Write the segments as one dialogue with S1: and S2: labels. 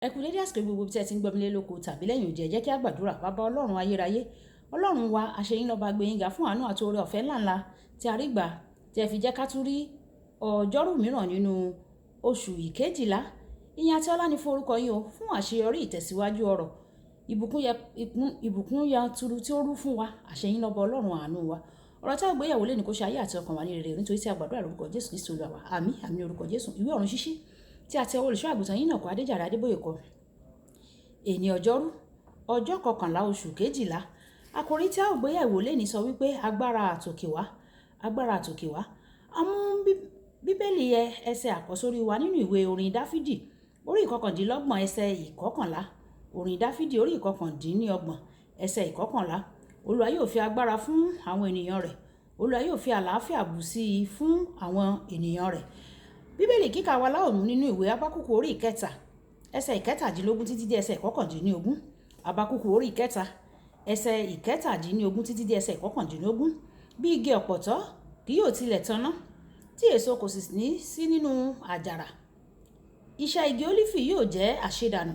S1: Ẹ kú dédé àsìkò gbogbo tí ẹ ti ń gbọ́ mi lé lóko tàbí lẹ́yìn òdì, ẹ jẹ́ kí a gbàdúrà. Bàbá Ọlọ́run ayérayé, Ọlọ́run wa àṣeyín lọ́ba gbẹ̀yìn ga fún àánú àti oore ọ̀fẹ́ ńláńlá tí a rí gbà, tí ẹ fi jẹ́ ká tún rí ọjọ́rú mìíràn nínú oṣù ìkejìlá. Ìyìn àti ọlá ni fún orúkọ yín o, fún àṣeyọrí ìtẹ̀síwájú ọ̀rọ̀ ìbùkún yanturu tí ó rú fún wa. Àṣeyín lọ́ba Ọlọ́run àánú wa. Ọ̀rọ̀ tí a gbéyẹ̀wò lé ní kó ṣe ayé àti ọkàn wa ní rere, nítorí tí a gbàdúrà lórúkọ Jésù Kristi Olúwa wa. Àmín àmín orúkọ Jésù. Ìwé ọ̀run ṣíṣí tí a ti ọwọ́ olùṣọ́ àgùntàn yín náà kọ Adéjàre Adébóyè kọ. Èní ọjọ́rú ọjọ́ 11 oṣù kejìlá. Àkòrí tí a ó gbéyẹ̀wò lé ní sọ wípé agbára àtòkè wá, agbára àtòkè wá. A mú bíbélì ẹsẹ̀ àkọ́sórí wa nínú ìwé orin Dáfídì orí 29 ẹsẹ̀ 11. Orin Dáfídì orí 29 ẹsẹ̀ 11. Olúwa yóò fi agbára fún àwọn ènìyàn rẹ̀, Olúwa yóò fi àlàáfíà bù sí i fún àwọn ènìyàn rẹ̀. Bíbélì kíkà wa láòmú nínú ìwé Ábákúkù orí 3 ẹsẹ̀ 17 títí dé ẹsẹ̀ 19. Ábákúkù orí 3 ẹsẹ̀ 17 títí dé ẹsẹ̀ 19. Bí igi ọ̀pọ̀tọ́ kì yóò tilẹ̀ tanná, tí èso kò sì ní sí nínú àjàrà, iṣẹ́ igi ólífì yóò jẹ́ àṣedànù,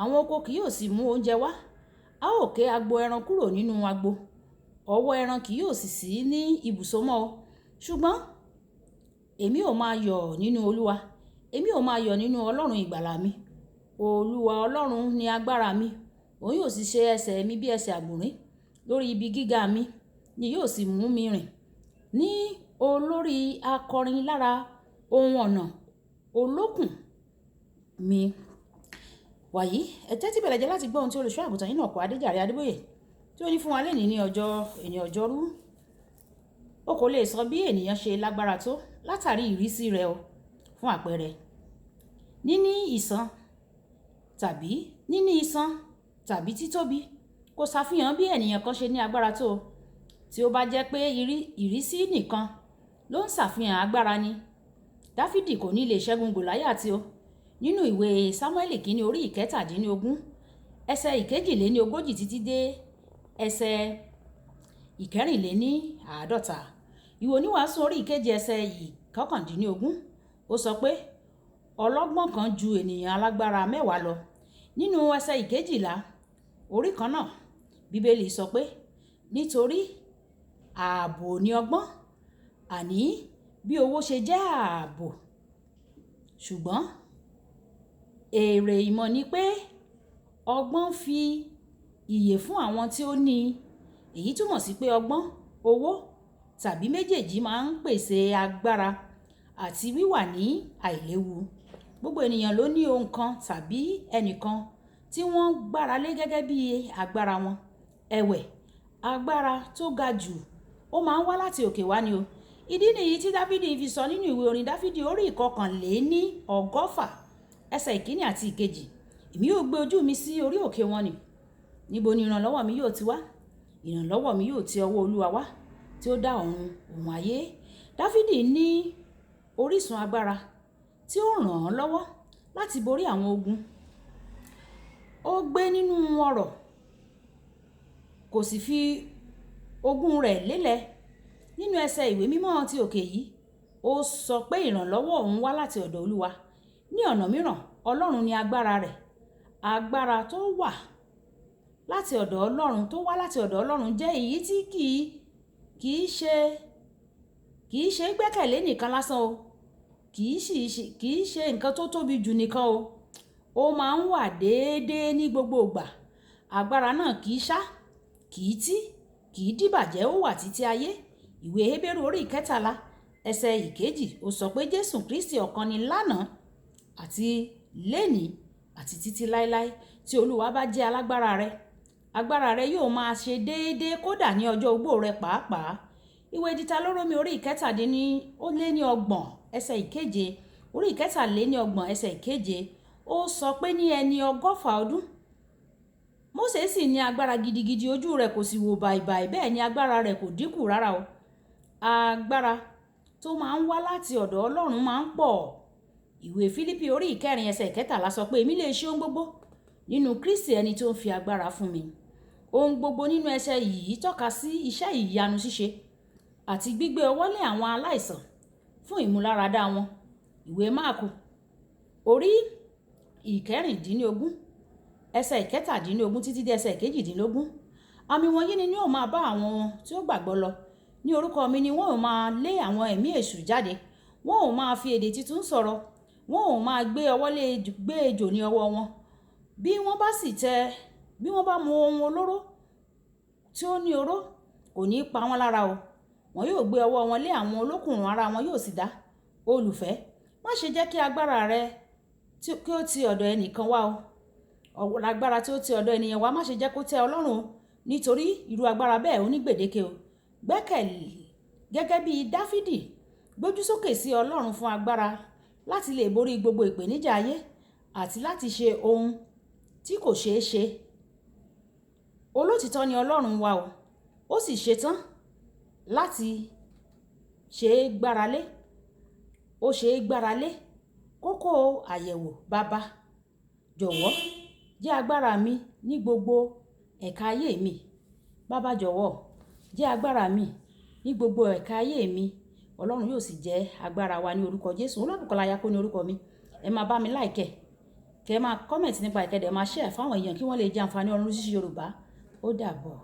S1: àwọn oko kì yóò sì mú oúnjẹ wá. A ó ké agbo ẹran kúrò nínú agbo, ọ̀wọ́ ẹran kì yóò sì sí ní ibùsọ̀ mọ́. Ṣùgbọ́n èmi ò máa yọ̀ nínú Olúwa, èmi ò máa yọ̀ nínú Ọlọ́run ìgbàlà mi. Olúwa Ọlọ́run ni agbára mi, òun yóò sì ṣe ẹsẹ̀ mi bí ẹsẹ̀ àgbọ̀nrín, lórí ibi gíga mi ni yóò sì mú mi rìn, ní olórí akọrin lára ohun ọ̀nà olókùn mi. Wàyí ẹ tẹ́tí bẹ̀rẹ̀ jẹ́ láti gbọ́ ohun tí olùṣọ́ àgùntàn yín náà kọ Adéjàre Adébóyè tí ó ní fún wa lẹ́nìí ní ọjọ́rú. O kò lè sọ bí ènìyàn ṣe lágbára tó látàrí ìrísí rẹ̀ o. Fún àpẹẹrẹ, níní iṣan tàbí títóbi kò ṣàfihàn bí ènìyàn kan ṣe ní agbára tó. Tí ó bá jẹ́ pé ìrísí nìkan ló ń ṣàfihàn agbára ni, Dáfídì kò ní lè ṣẹ́gun Gòláyátì o. Nínú ìwé Sámúẹ́lì kìíní orí 17 ẹsẹ̀ 42 títí dé ẹsẹ̀ 54. Ìwé Oníwàásù orí 7 ẹsẹ̀ 19 ó sọ pé ọlọ́gbọ́n kan ju ènìyàn alágbára 10 lọ. Nínú ẹsẹ̀ 12 orí kan náà, Bíbélì sọ pé nítorí ààbò ni ọgbọ́n, àní bí owó ṣe jẹ́ ààbò. Ṣùgbọ́n èrè ìmọ̀ ni pé ọgbọ́n fi ìyè fún àwọn tí ó ní. Èyí túmọ̀ sí pé ọgbọ́n, owó tàbí méjèèjì máa ń pèsè agbára àti wíwà ní àìléwu. Gbogbo ènìyàn ló ní ohun kan tàbí ẹnìkan tí wọ́n gbára lé gẹ́gẹ́ bí agbára wọn. Ẹ̀wẹ̀, agbára tó ga jù ó máa ń wá láti òkè wá ni o. Ìdí nìyí tí Dáfídì fi sọ nínú ìwé orin Dáfídì orí 121 ẹsẹ̀ 1 àti 2. Èmi yóò gbé ojú mi sí orí òkè wọn ni. Níbo ni ìrànlọ́wọ́ mi yóò ti wá? Ìrànlọ́wọ́ mi yóò ti ọwọ́ Olúwa wá, tí ó dá ọ̀run òun ayé. Dáfídì ní orísun agbára tí ó ràn án lọ́wọ́ láti borí àwọn ogun. Ó gbé nínú ọrọ̀, kò sì fi ogún rẹ̀ lélẹ̀. Nínú ẹsẹ̀ ìwé mímọ́ ti òkè yìí, ó sọ pé ìrànlọ́wọ́ òun wá láti ọ̀dọ̀ Olúwa. Ní ọ̀nà mìíràn, Ọlọ́run ni agbára rẹ̀. Agbára tó wá láti ọ̀dọ̀ Ọlọ́run jẹ́ èyí tí kì í ṣe gbẹ́kẹ̀lé nìkan lásán o. Kì í ṣe nǹkan tó tóbi jù nìkan o. Ó máa ń wà déédéé ní gbogbo ìgbà. Agbára náà kì í ṣá, kì í tí, kì í dìbàjẹ́, ó wà títí ayé. Ìwé Hébérù orí 13 ẹsẹ̀ 2 ó sọ pé Jésù Kristi ọ̀kan ni lánàá àti lénìí àti títí láéláé. Tí Olúwa bá jẹ́ alágbára rẹ, agbára rẹ yóò máa ṣe déédéé kódà ní ọjọ́ ogbó rẹ pàápàá. Ìwé Dítarórómì orí 17 ẹsẹ̀ 7, orí 17 ẹsẹ̀ 7 ó sọ pé ní ẹni 100 ọdún. Mósè sì ní agbára gidigidi, ojú rẹ̀ kò sì wò bàìbàì, bẹ́ẹ̀ ni agbára rẹ̀ kò dínkù rárá o. Agbára tó máa ń wá láti ọ̀dọ̀ Ọlọ́run máa ń pọ̀. Ìwé Fílípì orí 4 ẹsẹ̀ 13 sọ pé èmi lè ṣe ohun gbogbo nínú Kristi ẹni tó ń fi agbára fún mi. Ohun gbogbo nínú ẹsẹ̀ yìí tọ́ka sí iṣẹ́ ìyanu ṣíṣe àti gbígbé ọwọ́ lé àwọn aláìsàn fún ìmúláradá wọn. Ìwé Máàkù orí ìkẹrìndínlógún ẹsẹ̀ ìkẹtàdínlógún títí dé ẹsẹ̀ ìkejìdínlógún. Àmì wọ̀nyí ni yóò máa bá àwọn tí ó gbàgbọ́ lọ. Ní orúkọ mi ni wọ́n ò máa lé àwọn ẹ̀mí èṣù jáde. Wọ́n ò máa fi èdè tuntun sọ̀rọ̀. Wọ́n ò máa gbé ejò ní ọwọ́ wọn. Bí wọ́n bá mu ohun olóró tí ó ní oró, kò ní pa wọ́n lára o. Wọn yóò gbé ọwọ́ wọn lé àwọn olókùnrùn ara wọn yóò sì dá. Olùfẹ́, má ṣe jẹ́ kí agbára rẹ kí ó ti ọ̀dọ̀ ẹnìkan wá o. Agbára tí ó ti ọ̀dọ̀ ènìyàn wá má ṣe jẹ́ kó tẹ́ ọ lọ́rùn o, nítorí irú agbára bẹ́ẹ̀ ó ní gbèdéke o. Gbẹ́kẹ̀lé gẹ́gẹ́ bí Dáfídì, gbójú sókè sí Ọlọ́run fún agbára láti lè borí gbogbo ìpèníjà ayé àti láti ṣe ohun tí kò ṣeé ṣe. Olótìtọ́ ni Ọlọ́run wa o, ó sì ṣetán láti ṣe é gbáralé. Ó ṣe é gbáralé. Kókó àyẹ̀wò: Bàbá, jọ̀wọ́ jẹ́ agbára mi ní gbogbo ẹ̀ka ayé mi. Bàbá, jọ̀wọ́ jẹ́ agbára mi ní gbogbo ẹ̀ka ayé mi. Ọlọ́run yóò sì jẹ́ agbára wa ní orúkọ Jésù. Olúbùkọ́lá Ayákó ní orúkọ mi. Ẹ máa bá mi láìkẹ́, kẹ́ máa kọ́mẹ̀ntì nípa ìkẹ́dẹ̀, máa share fáwọn èèyàn kí wọ́n lè jẹ àǹfààní Ọ̀run Ṣíṣí Yorùbá. Ó dàbọ̀.